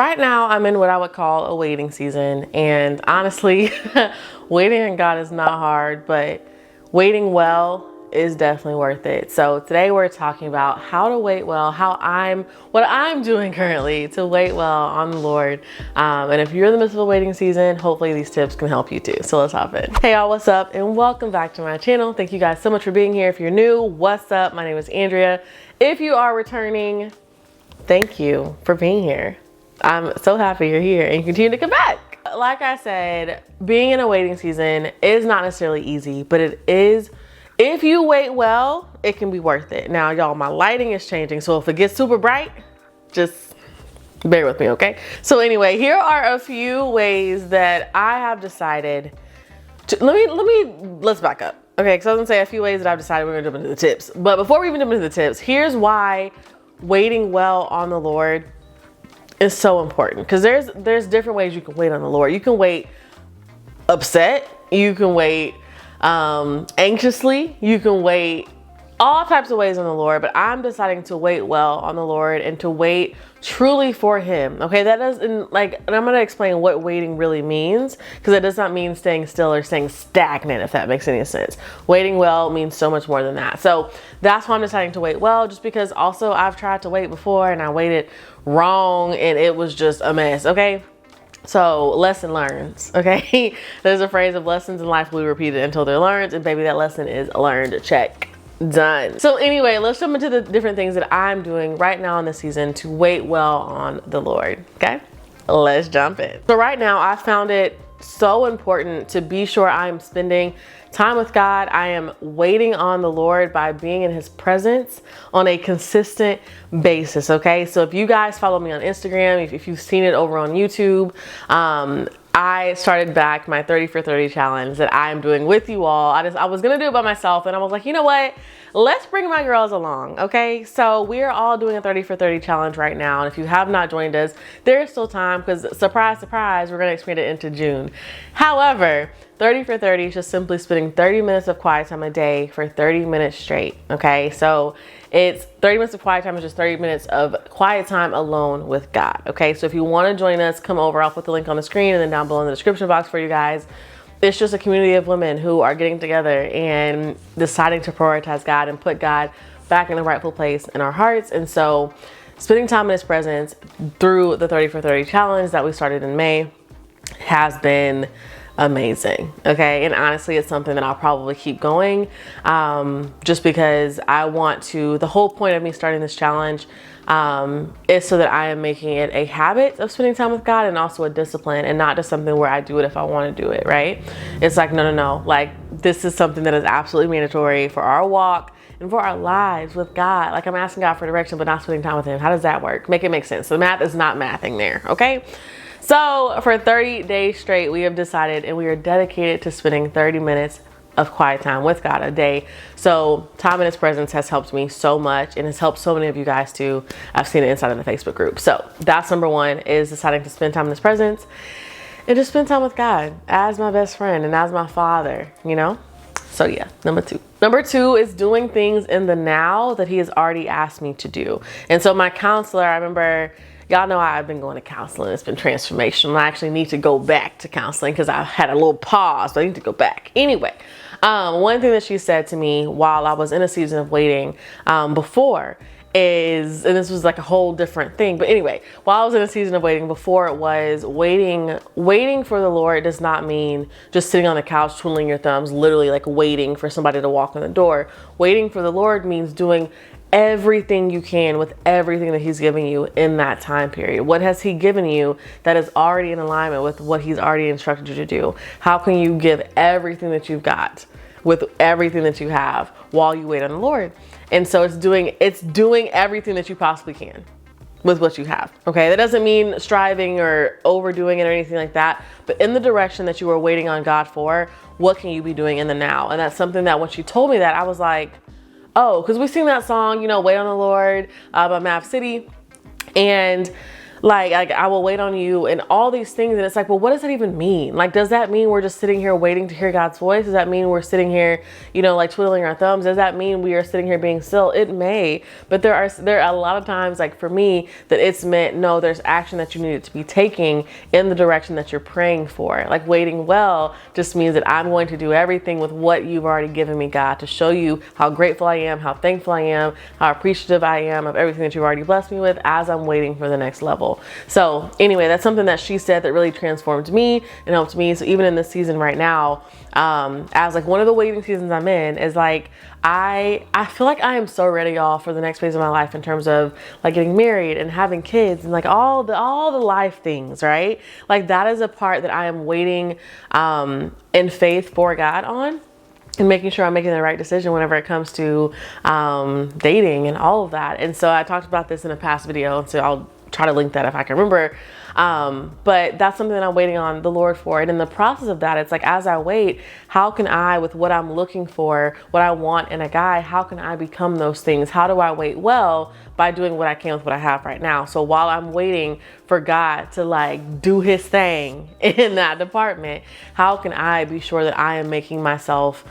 Right now, I'm in what I would call a waiting season. And honestly, waiting on God is not hard, but waiting well is definitely worth it. So today we're talking about how to wait well, what I'm doing currently to wait well on the Lord. And if you're in the midst of a waiting season, hopefully these tips can help you too. So let's hop in. Hey y'all, what's up? And welcome back to my channel. Thank you guys so much for being here. If you're new, what's up? My name is Andrea. If you are returning, thank you for being here. I'm so happy you're here and you continue to come back. Like I said, being in a waiting season is not necessarily easy, but it is. If you wait well, it can be worth it. Now, y'all, my lighting is changing, so if it gets super bright, just bear with me, okay? So anyway, here are a few ways that I have decided to, let's back up. Okay, because I was gonna say a few ways that I've decided we're gonna jump into the tips. But before we even jump into the tips, here's why waiting well on the Lord is so important. Because there's different ways you can wait on the Lord. You can wait upset, you can wait anxiously, you can wait all types of ways on the Lord, but I'm deciding to wait well on the Lord and to wait truly for Him. Okay, that doesn't and I'm going to explain what waiting really means, because it does not mean staying still or staying stagnant, if that makes any sense. Waiting well means so much more than that. So that's why I'm deciding to wait well, just because also I've tried to wait before and I waited wrong and it was just a mess. Okay. So lesson learned, okay? There's a phrase of lessons in life will be repeated until they're learned, and baby, that lesson is learned. Check. Done. So anyway, let's jump into the different things that I'm doing right now in this season to wait well on the Lord, okay? Let's jump in. So right now, I found it so important to be sure I'm spending time with God. I am waiting on the Lord by being in His presence on a consistent basis, okay? So if you guys follow me on Instagram, if you've seen it over on YouTube, I started back my 30 for 30 challenge that I'm doing with you all. I was gonna do it by myself, and I was like, you know what? Let's bring my girls along, okay? So we're all doing a 30 for 30 challenge right now. And if you have not joined us, there's still time, because surprise, surprise, we're gonna expand it into June. However, 30 for 30 is just simply spending 30 minutes of quiet time a day for 30 minutes straight, okay? So it's 30 minutes of quiet time is just 30 minutes of quiet time alone with God, okay? So if you wanna join us, come over. I'll put the link on the screen and then down below in the description box for you guys. It's just a community of women who are getting together and deciding to prioritize God and put God back in the rightful place in our hearts. And so spending time in His presence through the 30 for 30 challenge that we started in May has been amazing, okay? And honestly, it's something that I'll probably keep going, just because I want to. The whole point of me starting this challenge is so that I am making it a habit of spending time with God, and also a discipline, and not just something where I do it if I want to do it, right? It's like, no. Like, this is something that is absolutely mandatory for our walk and for our lives with God. Like, I'm asking God for direction, but not spending time with Him. How does that work? Make it make sense. The math is not mathing there, okay? So for 30 days straight, we have decided, and we are dedicated to spending 30 minutes of quiet time with God a day. So time in His presence has helped me so much, and has helped so many of you guys too. I've seen it inside of the Facebook group. So that's number one, is deciding to spend time in His presence and just spend time with God as my best friend and as my Father, you know? So yeah, number two. Number two is doing things in the now that He has already asked me to do. And so my counselor, I remember, y'all know I've been going to counseling. It's been transformational. I actually need to go back to counseling because I had a little pause, but I need to go back. Anyway, one thing that she said to me while I was in a season of waiting before is, and this was like a whole different thing, but anyway, while I was in a season of waiting before, it was waiting for the Lord does not mean just sitting on the couch twiddling your thumbs, literally like waiting for somebody to walk in the door. Waiting for the Lord means doing everything you can with everything that He's giving you in that time period. What has He given you that is already in alignment with what He's already instructed you to do? How can you give everything that you've got with everything that you have while you wait on the Lord? And so it's doing everything that you possibly can with what you have. Okay, that doesn't mean striving or overdoing it or anything like that, but in the direction that you are waiting on God for, what can you be doing in the now? And that's something that when she told me that, I was like, oh, because we sing that song, you know, Wait on the Lord by Mav City. And Like I will wait on you and all these things. And it's like, well, what does that even mean? Like, does that mean we're just sitting here waiting to hear God's voice? Does that mean we're sitting here, like twiddling our thumbs? Does that mean we are sitting here being still? It may, but there are a lot of times, like for me, that it's meant, no, there's action that you needed to be taking in the direction that you're praying for. Like waiting well just means that I'm going to do everything with what you've already given me, God, to show you how grateful I am, how thankful I am, how appreciative I am of everything that you've already blessed me with as I'm waiting for the next level. So anyway, that's something that she said that really transformed me and helped me. So even in this season right now, as like one of the waiting seasons I'm in is like, I feel like I am so ready, y'all, for the next phase of my life in terms of like getting married and having kids and like all the life things, right? Like that is a part that I am waiting in faith for God on, and making sure I'm making the right decision whenever it comes to dating and all of that. And so I talked about this in a past video, so I'll try to link that if I can remember. But that's something that I'm waiting on the Lord for. And in the process of that, it's like, as I wait, how can I, with what I'm looking for, what I want in a guy, how can I become those things? How do I wait well? By doing what I can with what I have right now. So while I'm waiting for God to like do his thing in that department, how can I be sure that I am making myself,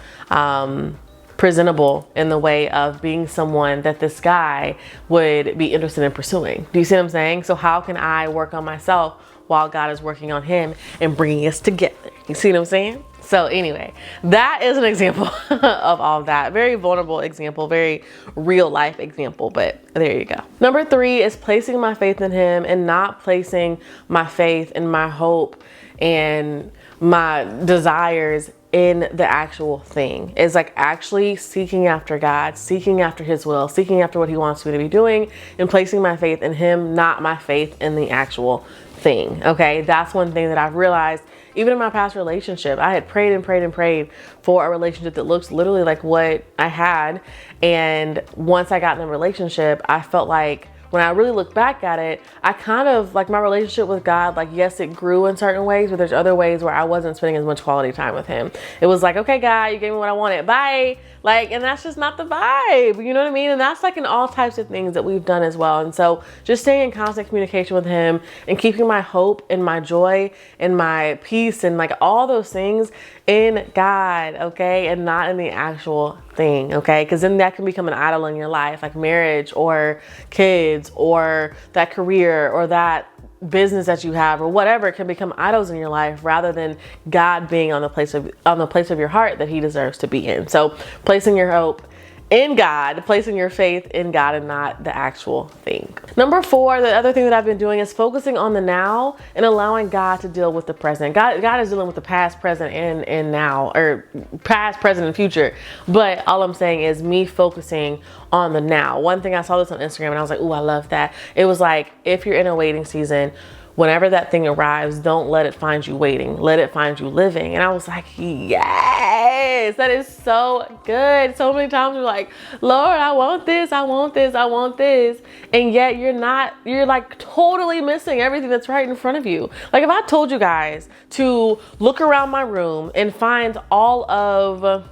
presentable in the way of being someone that this guy would be interested in pursuing? Do you see what I'm saying? So how can I work on myself while God is working on him and bringing us together? You see what I'm saying? So anyway, that is an example of all of that. Very vulnerable example, very real life example, but there you go. Number 3 is placing my faith in him and not placing my faith and my hope and my desires in the actual thing. Is like actually seeking after God, seeking after his will, seeking after what he wants me to be doing, and placing my faith in him, not my faith in the actual thing. Okay, that's one thing that I've realized. Even in my past relationship, I had prayed and prayed and prayed for a relationship that looks literally like what I had. And once I got in a relationship, I felt like, when I really look back at it, I kind of like my relationship with God, like, yes, it grew in certain ways, but there's other ways where I wasn't spending as much quality time with him. It was like, okay, God, you gave me what I wanted. Bye. Like, and that's just not the vibe. You know what I mean? And that's like in all types of things that we've done as well. And so just staying in constant communication with him and keeping my hope and my joy and my peace and like all those things in God, okay? And not in the actual thing, okay? Because then that can become an idol in your life, like marriage or kids or that career or that business that you have or whatever. It can become idols in your life rather than God being on the place of your heart that he deserves to be in. So placing your hope in God, placing your faith in God and not the actual thing. Number 4, the other thing that I've been doing is focusing on the now and allowing God to deal with the present. God is dealing with the past, present, and now, or past, present, and future. But all I'm saying is me focusing on the now. One thing, I saw this on Instagram and I was like, ooh, I love that. It was like, if you're in a waiting season, whenever that thing arrives, don't let it find you waiting. Let it find you living. And I was like, yes, that is so good. So many times we're like, Lord, I want this, I want this, I want this. And yet you're like totally missing everything that's right in front of you. Like if I told you guys to look around my room and find all of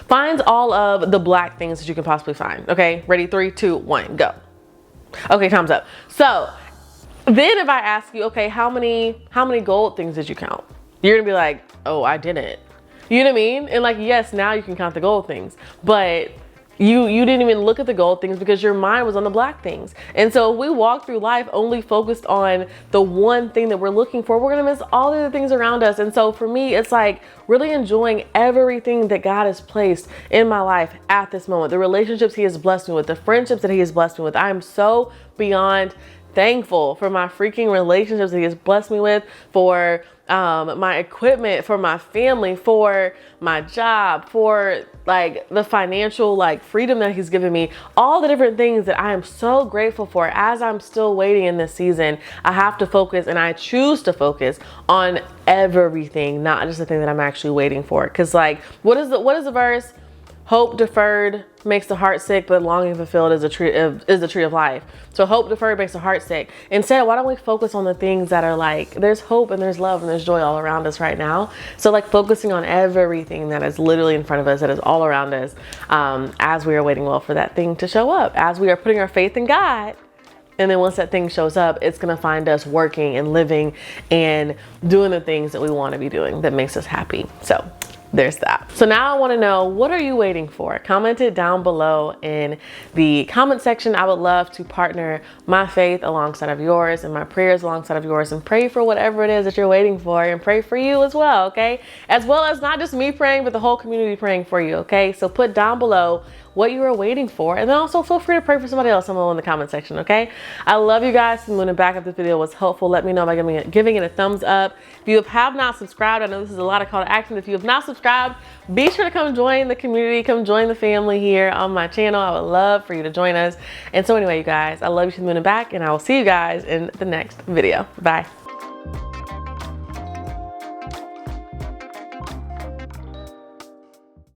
the black things that you can possibly find. Okay, ready? 3, 2, 1, go. Okay, time's up. So then if I ask you, okay, how many gold things did you count? You're gonna be like, oh, I didn't. You know what I mean? And like, yes, now you can count the gold things, but you didn't even look at the gold things because your mind was on the black things. And so if we walk through life only focused on the one thing that we're looking for, we're gonna miss all the other things around us. And so for me, it's like really enjoying everything that God has placed in my life at this moment. The relationships he has blessed me with, the friendships that he has blessed me with. I am so beyond thankful for my freaking relationships that he has blessed me with, for my equipment, for my family, for my job, for like the financial like freedom that he's given me, all the different things that I am so grateful for. As I'm still waiting in this season, I have to focus, and I choose to focus on everything, not just the thing that I'm actually waiting for. Because like, what is the verse? Hope deferred makes the heart sick, but longing fulfilled is the tree of life. So hope deferred makes the heart sick. Instead, why don't we focus on the things that are like, there's hope and there's love and there's joy all around us right now. So like focusing on everything that is literally in front of us, that is all around us, as we are waiting well for that thing to show up, as we are putting our faith in God And then once that thing shows up, it's gonna find us working and living and doing the things that we wanna be doing that makes us happy. So there's that. So now I wanna know, what are you waiting for? Comment it down below in the comment section. I would love to partner my faith alongside of yours and my prayers alongside of yours and pray for whatever it is that you're waiting for, and pray for you as well, okay? As well as not just me praying, but the whole community praying for you, okay? So put down below what you are waiting for, and then also feel free to pray for somebody else in the comment section, okay? I love you guys. I'm gonna back up this video was helpful. Let me know by giving it a thumbs up. If you have not subscribed, I know this is a lot of call to action. If you have not subscribed, be sure to come join the community, come join the family here on my channel. I would love for you to join us. And so anyway, you guys, I love you to the moon and back, and I will see you guys in the next video. Bye.